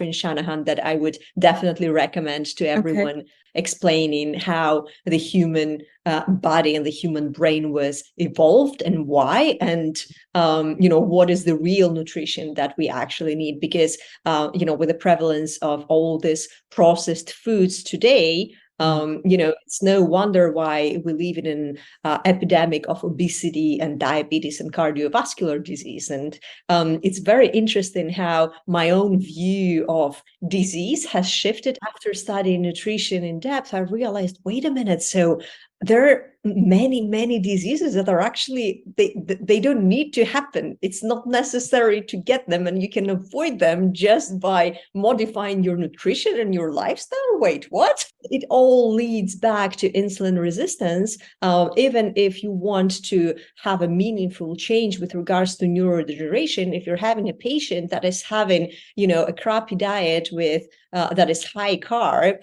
Catherine Shanahan that I would definitely recommend to everyone, explaining how the human body and the human brain was evolved and why, and what is the real nutrition that we actually need. Because with the prevalence of all these processed foods today, it's no wonder why we live in an epidemic of obesity and diabetes and cardiovascular disease. And it's very interesting how my own view of disease has shifted after studying nutrition in depth. I realized, wait a minute, so there are many diseases that are actually, they don't need to happen. It's not necessary to get them, and you can avoid them just by modifying your nutrition and your lifestyle. Wait, what? It all leads back to insulin resistance. Even if you want to have a meaningful change with regards to neurodegeneration, if you're having a patient that is having a crappy diet with that is high carb,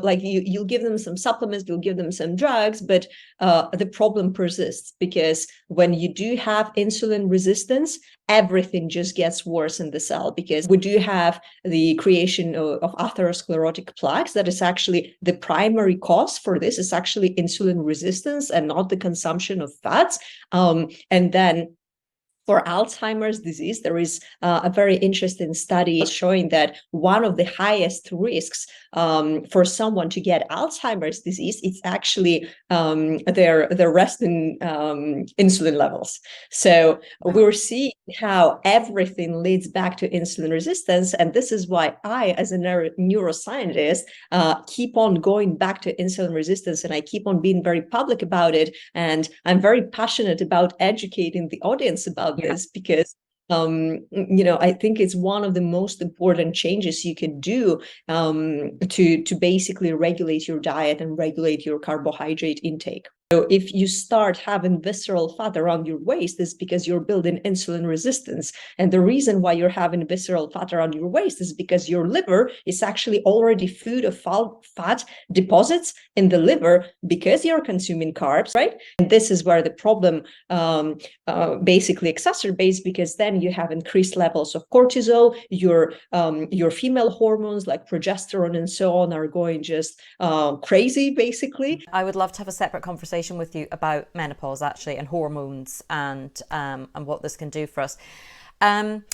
like you'll give them some supplements, you'll give them some drugs, but the problem persists, because when you do have insulin resistance, everything just gets worse in the cell, because we do have the creation of atherosclerotic plaques. That is actually the primary cause for this, is actually insulin resistance and not the consumption of fats. And then for Alzheimer's disease, there is a very interesting study showing that one of the highest risks for someone to get Alzheimer's disease, it's actually their resting insulin levels. So we're seeing how everything leads back to insulin resistance. And this is why I, as a neuroscientist, keep on going back to insulin resistance, and I keep on being very public about it. And I'm very passionate about educating the audience about this, because I think it's one of the most important changes you can do to basically regulate your diet and regulate your carbohydrate intake. So if you start having visceral fat around your waist, is because you're building insulin resistance. And the reason why you're having visceral fat around your waist is because your liver is actually already full of fat deposits in the liver, because you're consuming carbs, right? And this is where the problem basically exacerbates, because then you have increased levels of cortisol, your female hormones like progesterone and so on are going just crazy, basically. I would love to have a separate conversation with you about menopause, actually, and hormones, and what this can do for us.